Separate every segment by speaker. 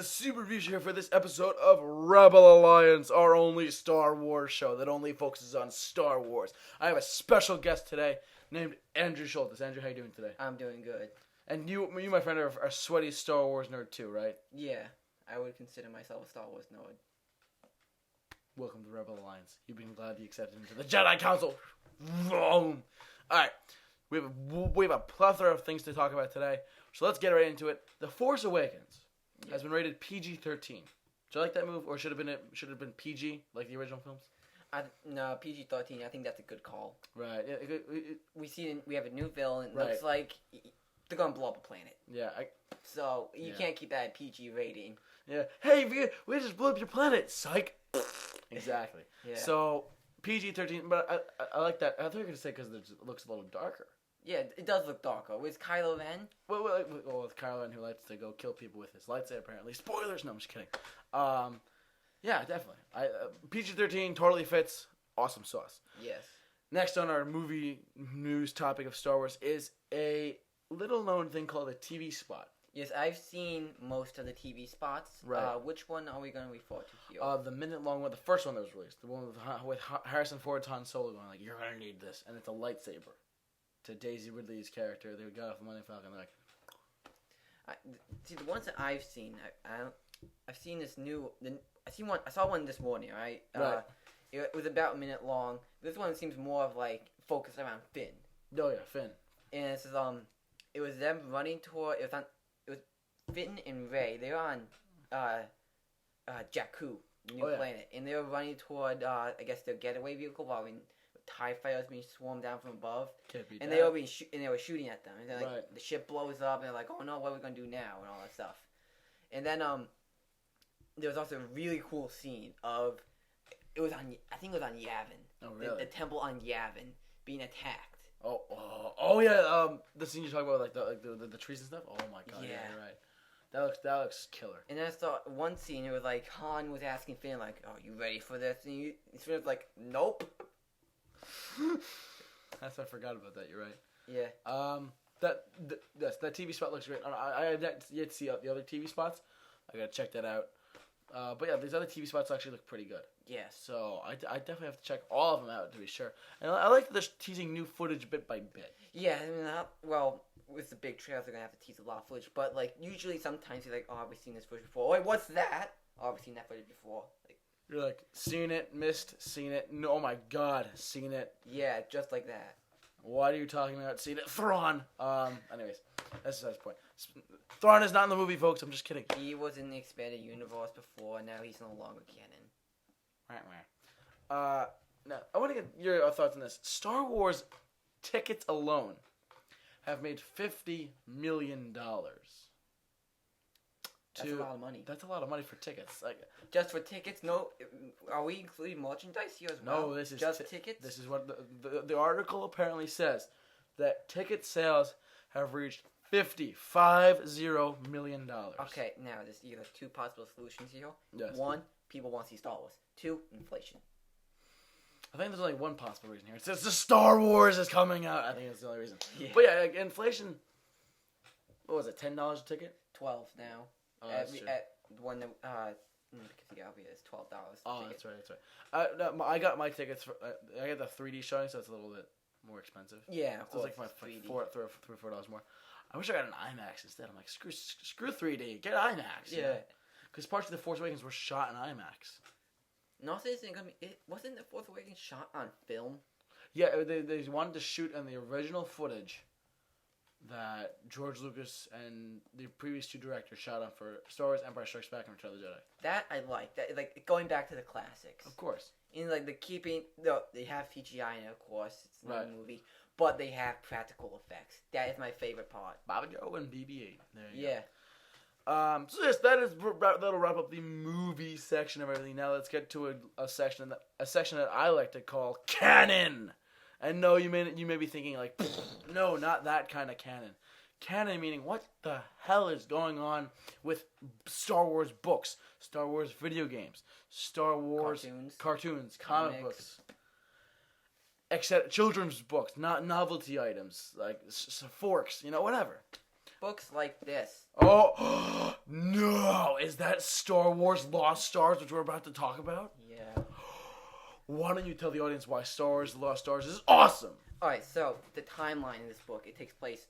Speaker 1: Super Review Show for this episode of Rebel Alliance, our only Star Wars show that only focuses on Star Wars. I have a special guest today named Andrew Schultz. Andrew, how you doing today?
Speaker 2: I'm doing good.
Speaker 1: And you my friend, are a sweaty Star Wars nerd too, right?
Speaker 2: Yeah, I would consider myself a Star Wars nerd.
Speaker 1: Welcome to Rebel Alliance. You've been gladly accepted into the Jedi Council. Vroom. All right, we have a plethora of things to talk about today, so let's get right into it. The Force Awakens has been rated PG-13. Do you like that move, or should have been PG like the original films?
Speaker 2: No, PG-13. I think that's a good call.
Speaker 1: Right.
Speaker 2: We have a new villain. It
Speaker 1: Right.
Speaker 2: looks like they're gonna blow up a planet.
Speaker 1: Yeah.
Speaker 2: So you can't keep that at PG rating.
Speaker 1: Yeah. Hey, we just blew up your planet. Psych. Exactly.
Speaker 2: Yeah.
Speaker 1: So PG-13, but I like that. I thought you were gonna say because it looks a little darker.
Speaker 2: Yeah, it does look darker. With Kylo Ren?
Speaker 1: Well, with Kylo Ren, who likes to go kill people with his lightsaber, apparently. Spoilers! No, I'm just kidding. Yeah, definitely. PG-13 totally fits. Awesome sauce.
Speaker 2: Yes.
Speaker 1: Next on our movie news topic of Star Wars is a little-known thing called a TV spot.
Speaker 2: Yes, I've seen most of the TV spots.
Speaker 1: Right.
Speaker 2: Which one are we going to refer to here?
Speaker 1: The minute-long one, the first one that was released. The one with Harrison Ford's Han Solo going like, you're going to need this. And it's a lightsaber. To Daisy Ridley's character, they got off the Millennium Falcon. They're like,
Speaker 2: See, the ones that I've seen, I've seen this new. I saw one this morning. Right.
Speaker 1: Right.
Speaker 2: It was about a minute long. This one seems more of like focused around Finn.
Speaker 1: oh yeah, Finn.
Speaker 2: And it says it was them running toward. It was Finn and Rey. They were on Jakku, the new planet, and they were running toward I guess their getaway vehicle while TIE fighters being swarmed down from above, and they were shooting at them, and then the ship blows up, and they're like, "Oh no, what are we gonna do now?" and all that stuff. And then there was also a really cool scene of I think it was on Yavin.
Speaker 1: Oh really?
Speaker 2: The temple on Yavin being attacked.
Speaker 1: Oh yeah. The scene you're talking about, like the trees and stuff. Oh my god. Yeah, you're right. That looks killer.
Speaker 2: And then I saw one scene. It was like Han was asking Finn, like, "Oh, you ready for this?" And Finn was like, "Nope."
Speaker 1: I forgot about that. You're right.
Speaker 2: Yeah.
Speaker 1: That TV spot looks great. I have yet to see the other TV spots. I gotta check that out. But yeah, these other TV spots actually look pretty good.
Speaker 2: Yes.
Speaker 1: So I definitely have to check all of them out to be sure. And I like that they're teasing new footage bit by bit.
Speaker 2: Yeah. I mean, with the big trailers, they're gonna have to tease a lot of footage. But like usually, sometimes you're like, "Oh, have we seen this footage before?" Wait, what's that? "Oh, have we seen that footage before?" Like.
Speaker 1: You're like, seen it, missed, seen it. No, oh my god, seen it.
Speaker 2: Yeah, just like that.
Speaker 1: What are you talking about? Seen it? Thrawn. Anyways, that's the point. Thrawn is not in the movie, folks. I'm just kidding.
Speaker 2: He was in the expanded universe before, now he's no longer canon.
Speaker 1: Now, I want to get your thoughts on this. Star Wars tickets alone have made $50 million.
Speaker 2: That's a lot of money.
Speaker 1: That's a lot of money for tickets. Like
Speaker 2: just for tickets? No, are we including merchandise here as well?
Speaker 1: No, this is
Speaker 2: just tickets.
Speaker 1: This is what the article apparently says, that ticket sales have reached $50 million.
Speaker 2: Okay, now there's either two possible solutions here.
Speaker 1: Yes.
Speaker 2: One, people want to see Star Wars. Two, inflation.
Speaker 1: I think there's only one possible reason here. It's the Star Wars is coming out. I think that's the only reason.
Speaker 2: Yeah.
Speaker 1: But yeah, inflation. What was it? $10 a ticket?
Speaker 2: 12 now.
Speaker 1: Oh, that's true.
Speaker 2: At one that because the Alvia is $12.
Speaker 1: Oh, that's right. No, I got my tickets for. I got the 3D showing, so it's a little bit more expensive.
Speaker 2: Yeah, of
Speaker 1: so
Speaker 2: course.
Speaker 1: It's like $3 or $4 more. I wish I got an IMAX instead. I'm like, screw 3D, get IMAX.
Speaker 2: Yeah.
Speaker 1: Because parts of the Force Awakens were shot in IMAX.
Speaker 2: No, wasn't the Force Awakens shot on film?
Speaker 1: Yeah, they wanted to shoot on the original footage that George Lucas and the previous two directors shot on for Star Wars, Empire Strikes Back, and Return of the Jedi.
Speaker 2: That I like. That like going back to the classics.
Speaker 1: Of course.
Speaker 2: In like they have CGI in it, of course. It's not a movie, but they have practical effects. That is my favorite part.
Speaker 1: Baba Joe and BB-8. There you
Speaker 2: go.
Speaker 1: So yes, that'll wrap up the movie section of everything. Now let's get to a section that I like to call canon. And no, you may be thinking like, no, not that kind of canon. Canon meaning what the hell is going on with Star Wars books, Star Wars video games, Star Wars cartoons, comic books, except children's books, not novelty items like forks, whatever.
Speaker 2: books like this.
Speaker 1: Oh, no. Is that Star Wars Lost Stars, which we're about to talk about?
Speaker 2: Yeah.
Speaker 1: Why don't you tell the audience why Star Wars Lost Stars is awesome?
Speaker 2: Alright, so the timeline in this book, it takes place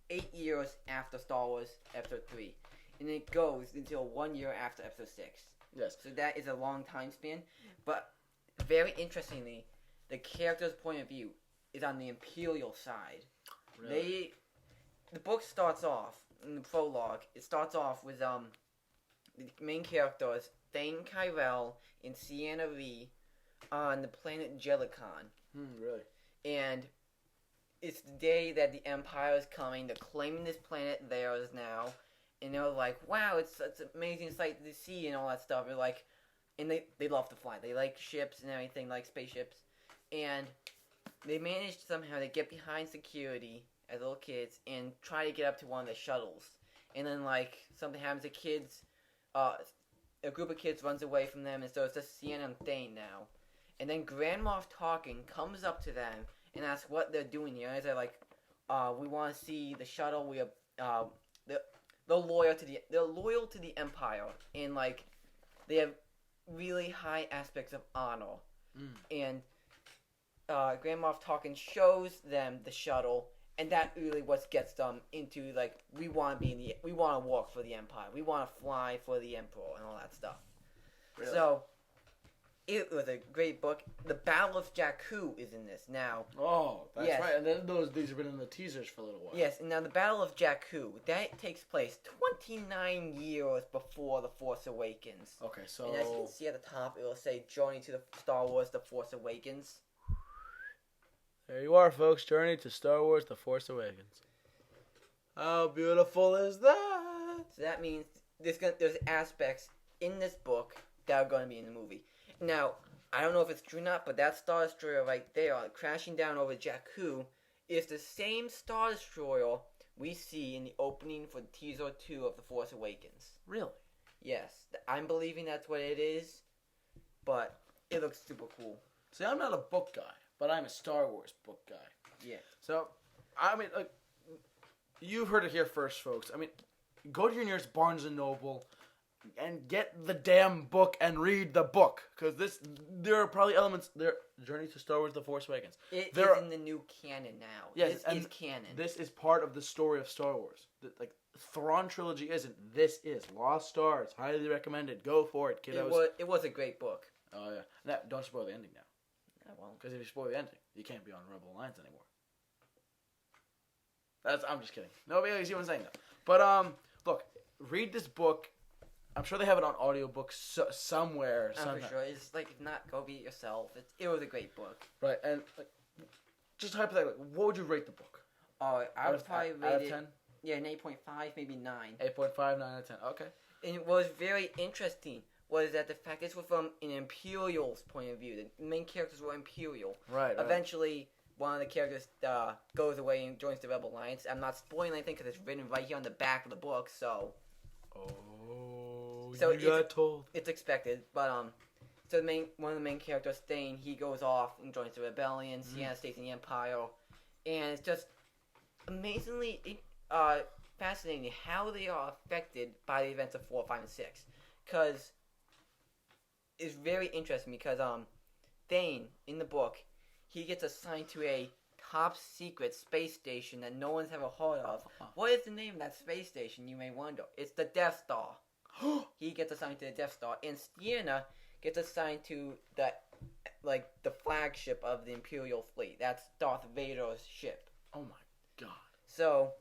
Speaker 2: 8 years after Star Wars Episode 3. And it goes until 1 year after Episode 6.
Speaker 1: Yes.
Speaker 2: So that is a long time span. But very interestingly, the character's point of view is on the Imperial side. Really? The book starts off, in the prologue, it starts off with the main characters, Thane Kyrell and Sienna Ree, on the planet Jellicon.
Speaker 1: Really?
Speaker 2: And it's the day that the Empire is coming. They're claiming this planet theirs now. And they're like, wow, it's an amazing sight to see and all that stuff. They're like, and they love to fly. They like ships and everything, like spaceships. And they managed somehow to get behind security as little kids and try to get up to one of the shuttles. And then, like, something happens to kids. A group of kids runs away from them, and so it's just Sienna and Thane now. And then Grand Moff Tarkin comes up to them and asks what they're doing here. And they're like, we want to see the shuttle. We are, they're loyal to the Empire, and like they have really high aspects of honor. And Grand Moff Tarkin shows them the shuttle, and that really what gets them into like we want to walk for the Empire, we want to fly for the Emperor, and all that stuff. Really? So it was a great book. The Battle of Jakku is in this now.
Speaker 1: Oh, that's right. And then these have been in the teasers for a little while.
Speaker 2: Yes, and now the Battle of Jakku, that takes place 29 years before The Force Awakens.
Speaker 1: Okay, so...
Speaker 2: And as you can see at the top, it will say Journey to the Star Wars The Force Awakens.
Speaker 1: There you are, folks. Journey to Star Wars The Force Awakens. How beautiful is that?
Speaker 2: So that means there's aspects in this book that are going to be in the movie. Now, I don't know if it's true or not, but that Star Destroyer right there, crashing down over Jakku, is the same Star Destroyer we see in the opening for teaser 2 of The Force Awakens.
Speaker 1: Really?
Speaker 2: Yes. I'm believing that's what it is, but it looks super cool.
Speaker 1: See, I'm not a book guy, but I'm a Star Wars book guy.
Speaker 2: Yeah.
Speaker 1: So, I mean, you've heard it here first, folks. I mean, go to your nearest Barnes & Noble and get the damn book and read the book, because there are probably elements there. Journey to Star Wars: The Force Awakens.
Speaker 2: It is in the new canon now.
Speaker 1: Yes,
Speaker 2: this is canon.
Speaker 1: This is part of the story of Star Wars. Like Thrawn trilogy isn't. This is Lost Stars. Highly recommended. Go for it, kiddos.
Speaker 2: It was a great book.
Speaker 1: Oh yeah. Now, don't spoil the ending now.
Speaker 2: I won't.
Speaker 1: Because if you spoil the ending, you can't be on Rebel Alliance anymore. I'm just kidding. No, you see what I'm saying though. But look, read this book. I'm sure they have it on audiobook somewhere.
Speaker 2: I'm for sure. It's like, if not, go read it yourself. It was a great book.
Speaker 1: Right, and just hypothetically, what would you rate the book?
Speaker 2: Oh, I would probably rate
Speaker 1: out
Speaker 2: it...
Speaker 1: of 10?
Speaker 2: Yeah, an 8.5, maybe 9.
Speaker 1: 8.5, 9 out of 10. Okay.
Speaker 2: And what was very interesting was that the fact this was from an Imperial's point of view. The main characters were Imperial.
Speaker 1: Right.
Speaker 2: Eventually, one of the characters goes away and joins the Rebel Alliance. I'm not spoiling anything because it's written right here on the back of the book, so...
Speaker 1: So you got told.
Speaker 2: It's expected, but so one of the main characters, Thane, he goes off and joins the rebellion. Sienna stays in the Empire, and it's just amazingly fascinating how they are affected by the events of 4, 5, and 6. Because it's very interesting because Thane in the book, he gets assigned to a top secret space station that no one's ever heard of. What is the name of that space station, you may wonder? It's the Death Star. He gets assigned to the Death Star, and Sienna gets assigned to the flagship of the Imperial fleet. That's Darth Vader's ship.
Speaker 1: Oh my god.
Speaker 2: So,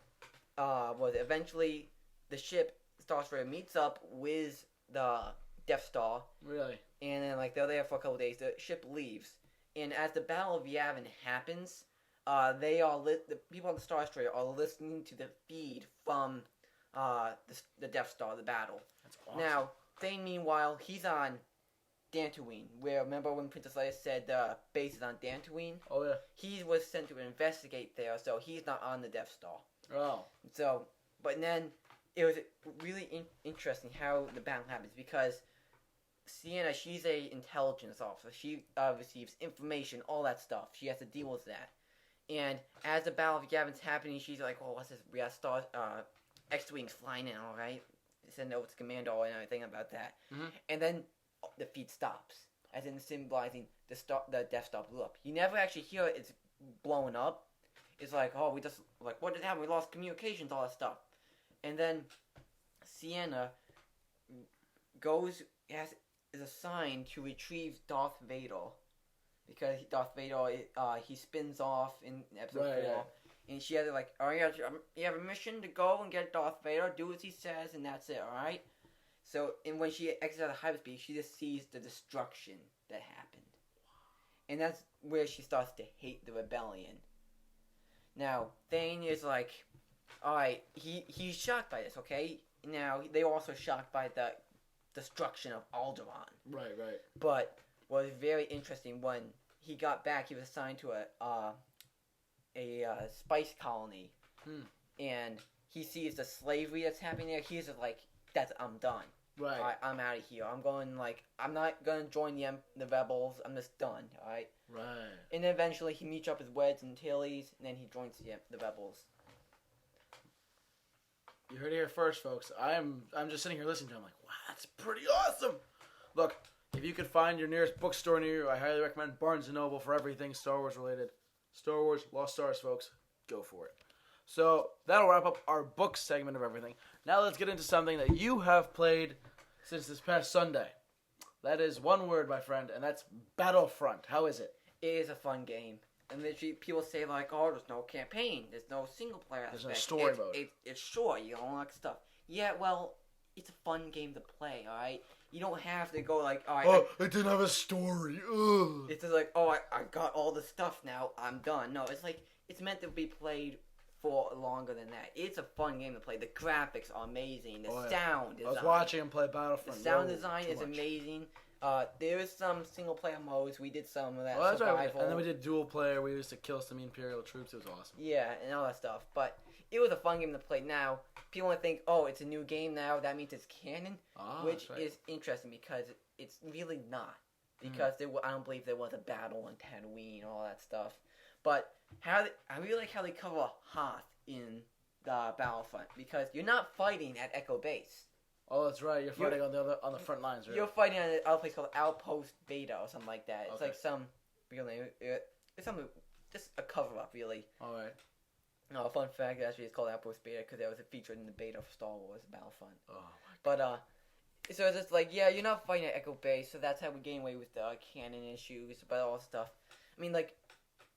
Speaker 2: eventually the ship, Star Destroyer, meets up with the Death Star.
Speaker 1: Really?
Speaker 2: And then they're there for a couple days. The ship leaves, and as the Battle of Yavin happens, the people on the Star Destroyer are listening to the feed from the Death Star, the battle.
Speaker 1: That's awesome.
Speaker 2: Now, Thane, meanwhile, he's on Dantooine, where, remember when Princess Leia said the base is on Dantooine?
Speaker 1: Oh, yeah.
Speaker 2: He was sent to investigate there, so he's not on the Death Star.
Speaker 1: Oh.
Speaker 2: So, but then, it was really interesting how the battle happens, because Sienna, she's a intelligence officer. She receives information, all that stuff. She has to deal with that. And as the Battle of Yavin's happening, she's like, "Oh, what's this? We got stars, X-wings flying in, all right? Send over to Commando and everything about that."
Speaker 1: Mm-hmm.
Speaker 2: And then the feed stops, as in symbolizing the Death Star blew up. You never actually hear it's blowing up. It's like, oh, we just like what did happen? We lost communications, all that stuff. And then Sienna is assigned to retrieve Darth Vader. Because Darth Vader, he spins off in episode 4. And she has to like, oh, you have a mission to go and get Darth Vader, do as he says, and that's it, alright? So, and when she exits out of hyperspace, she just sees the destruction that happened. And that's where she starts to hate the rebellion. Now, Thane is like, alright, he's shocked by this, okay? Now, they were also shocked by the destruction of Alderaan.
Speaker 1: Right.
Speaker 2: But what was very interesting, when he got back, he was assigned to a spice colony. And he sees the slavery that's happening there. He's just like, I'm done.
Speaker 1: Right.
Speaker 2: I'm out of here. I'm not going to join the rebels. I'm just done, alright?
Speaker 1: Right.
Speaker 2: And then eventually he meets up with Wedge and Tilly's, and then he joins the rebels.
Speaker 1: You heard it here first, folks. I'm just sitting here listening to him like, wow, that's pretty awesome. Look, if you could find your nearest bookstore near you, I highly recommend Barnes & Noble for everything Star Wars related. Star Wars, Lost Stars, folks. Go for it. So, that'll wrap up our book segment of everything. Now let's get into something that you have played since this past Sunday. That is one word, my friend, and that's Battlefront. How is it?
Speaker 2: It is a fun game. And literally, people say like, oh, there's no campaign. There's no single player aspect.
Speaker 1: There's no story mode.
Speaker 2: It's short. You unlock stuff. Yeah, well, it's a fun game to play, alright? You don't have to go like, alright.
Speaker 1: Oh, it didn't have a story. Ugh.
Speaker 2: It's just like, oh, I got all the stuff now. I'm done. No, it's like, it's meant to be played for longer than that. It's a fun game to play. The graphics are amazing. The sound design.
Speaker 1: I was watching him play Battlefront.
Speaker 2: The sound design is amazing. There is some single player modes. We did some of that.
Speaker 1: Oh, that's right. And then we did dual player. We used to kill some Imperial troops. It was awesome.
Speaker 2: Yeah, and all that stuff. But it was a fun game to play. Now, people might think, oh, it's a new game now. That means it's canon. Which is interesting because it's really not. Because I don't believe there was a battle on Tatooine and all that stuff. But I really like how they cover Hoth in the Battlefront. Because you're not fighting at Echo Base.
Speaker 1: Oh, that's right. You're fighting on the front lines, right?
Speaker 2: You're fighting on a place called Outpost Beta or something like that. It's like some real name. It's something, just a cover up, really.
Speaker 1: All right.
Speaker 2: No, a fun fact actually it's called Outpost Beta because it was featured in the beta for Star Wars Battlefront.
Speaker 1: Oh my God.
Speaker 2: But so it's just like, yeah, you're not fighting at Echo Base, so that's how we gain away with the canon issues, but all that stuff. I mean, like,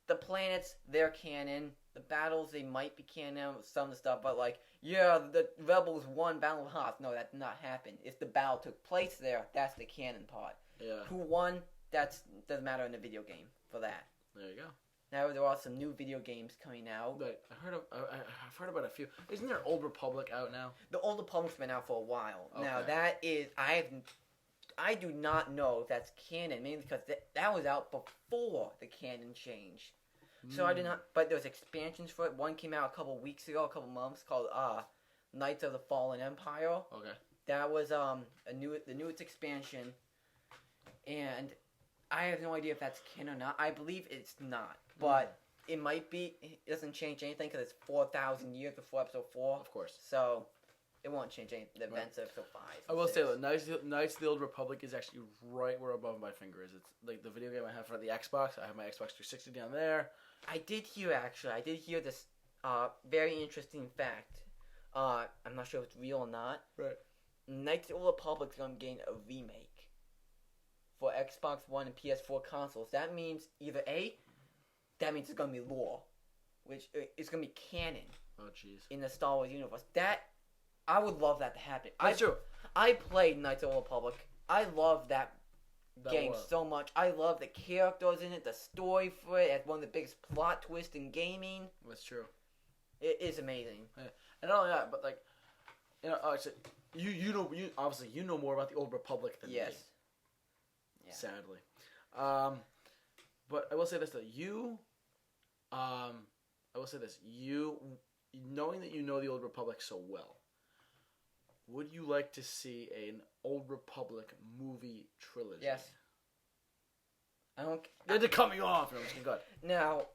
Speaker 2: the planets, they're canon. The battles, they might be canon, some of the stuff, but like, yeah, the Rebels won Battle of Hoth. No, that did not happen. If the battle took place there, that's the canon part.
Speaker 1: Yeah.
Speaker 2: Who won, that doesn't matter in the video game for that.
Speaker 1: There you go.
Speaker 2: Now there are some new video games coming out.
Speaker 1: But I've heard about a few. Isn't there Old Republic out now?
Speaker 2: The Old Republic's been out for a while.
Speaker 1: Okay.
Speaker 2: Now that is, I do not know if that's canon, mainly because that was out before the canon changed. So I did not, but there was expansions for it. One came out a couple months, called Knights of the Fallen Empire.
Speaker 1: Okay.
Speaker 2: That was the newest expansion, and I have no idea if that's canon or not. I believe it's not, but it might be. It doesn't change anything because it's 4,000 years before Episode 4.
Speaker 1: Of course.
Speaker 2: So it won't change any the events of Episode 5.
Speaker 1: I will say that Knights of the Old Republic is actually right where above my finger is. It's like the video game I have for the Xbox. I have my Xbox 360 down there.
Speaker 2: I did hear this very interesting fact. I'm not sure if it's real or not.
Speaker 1: Right.
Speaker 2: Knights of the Old Republic's going to gain a remake for Xbox One and PS4 consoles. That means either that means it's going to be lore, which it's going to be canon.
Speaker 1: Oh, jeez.
Speaker 2: In the Star Wars universe. I would love that to happen.
Speaker 1: That's true.
Speaker 2: I played Knights of the Old Republic. I love that game so much. I love the characters in it, the story for it. It's one of the biggest plot twists in gaming.
Speaker 1: That's true.
Speaker 2: It is amazing.
Speaker 1: Yeah. And not only that, but like, you obviously know more about the Old Republic than me.
Speaker 2: Yes. Yeah.
Speaker 1: Sadly, but I will say this though. You knowing that you know the Old Republic so well, would you like to see an Old Republic movie trilogy?
Speaker 2: Yes. I don't.
Speaker 1: You had to cut me off. No, I'm just kidding. Go ahead.
Speaker 2: Now,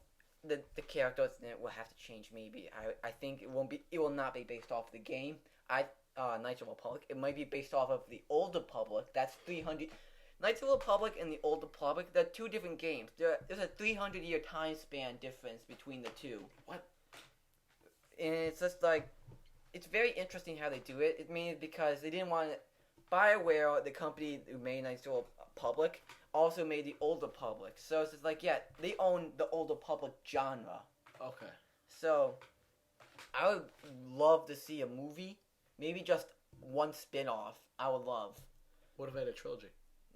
Speaker 2: the characters in it will have to change. Maybe I think it will not be based off the game. Knights of the Republic. It might be based off of the Old Republic. That's 300. Knights of the Republic and the Old Republic. They're two different games. There's a 300-year time span difference between the two.
Speaker 1: What?
Speaker 2: And it's just like, it's very interesting how they do it. It means because they didn't want BioWare, the company who made Knights of the Republic, also made the Old Republic. So it's just like, yeah, they own the Old Republic genre.
Speaker 1: Okay.
Speaker 2: So, I would love to see a movie. Maybe just one spin-off. I would love.
Speaker 1: What if they had a trilogy?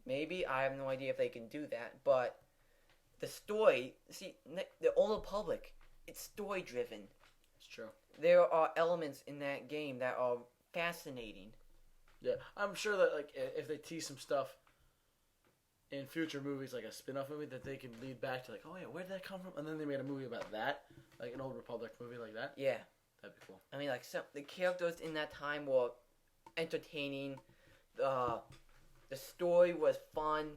Speaker 2: Maybe. I have no idea if they can do that. But the story... See, the Old Republic, it's story-driven.
Speaker 1: It's true.
Speaker 2: There are elements in that game that are fascinating.
Speaker 1: Yeah, I'm sure that like if they tease some stuff in future movies, like a spin-off movie, that they can lead back to like, oh yeah, where did that come from? And then they made a movie about that, like an Old Republic movie like that.
Speaker 2: Yeah.
Speaker 1: That'd be cool.
Speaker 2: I mean, like, the characters in that time were entertaining. The story was fun.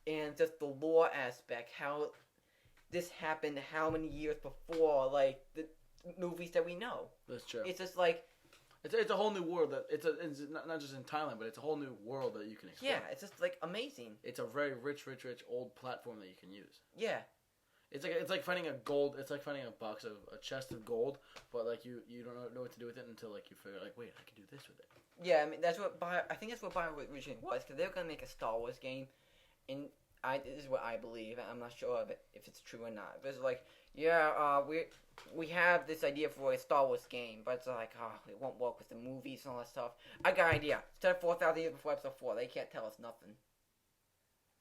Speaker 2: And just the lore aspect, how this happened how many years before, like, the movies that we know.
Speaker 1: That's true.
Speaker 2: It's just like...
Speaker 1: It's a whole new world that it's not just in Thailand, but it's a whole new world that you can explore.
Speaker 2: Yeah, it's just like amazing.
Speaker 1: It's a very rich old platform that you can use.
Speaker 2: Yeah.
Speaker 1: It's like finding a gold. It's like finding a chest of gold, but like you don't know what to do with it until like you figure like, wait, I can do this with it.
Speaker 2: Yeah, I mean I think that's what BioWare originally was, because they were gonna make a Star Wars game, and this is what I believe. I'm not sure if it's true or not. But it's like, yeah, we have this idea for a Star Wars game, but it's like, it won't work with the movies and all that stuff. I got an idea. Instead of 4,000 years before Episode 4, they can't tell us nothing.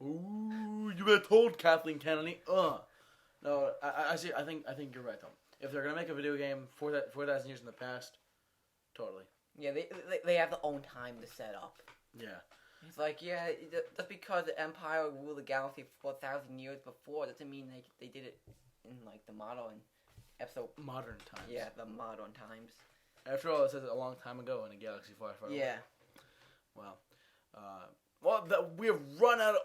Speaker 1: Ooh, you got told, Kathleen Kennedy. No, I see. I think you're right though. If they're gonna make a video game 4,000 years in the past, totally.
Speaker 2: Yeah, they have their own time to set up.
Speaker 1: Yeah.
Speaker 2: It's like, yeah, just because the Empire ruled the galaxy for 4,000 years before doesn't mean they did it in like the modern
Speaker 1: times.
Speaker 2: Yeah, the modern times.
Speaker 1: After all, it says a long time ago in a galaxy far, far away.
Speaker 2: Yeah.
Speaker 1: Well, we have run out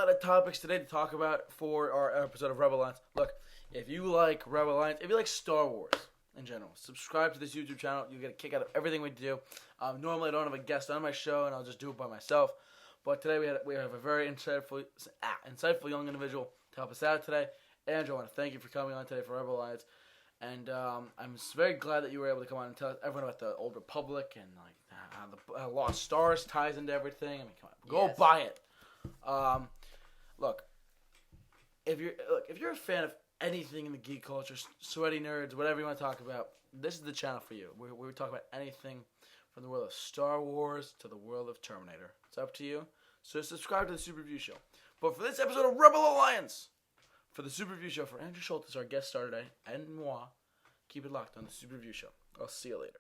Speaker 1: of topics today to talk about for our episode of Rebel Alliance. Look, if you like Rebel Alliance, if you like Star Wars in general, subscribe to this YouTube channel. You get a kick out of everything we do. Normally, I don't have a guest on my show, and I'll just do it by myself. But today we have a very insightful young individual to help us out today. Andrew, I want to thank you for coming on today for Rebel Alliance. And I'm very glad that you were able to come on and tell everyone about the Old Republic and like how the Lost Stars ties into everything. I mean, come on, go buy it. Look, if you're a fan of anything in the geek culture, sweaty nerds, whatever you want to talk about, this is the channel for you. We talk about anything from the world of Star Wars to the world of Terminator. It's up to you. So subscribe to the Super Review Show. But for this episode of Rebel Alliance, for the Super Review Show, for Andrew Schultz, our guest star today, and moi, keep it locked on the Super Review Show. I'll see you later.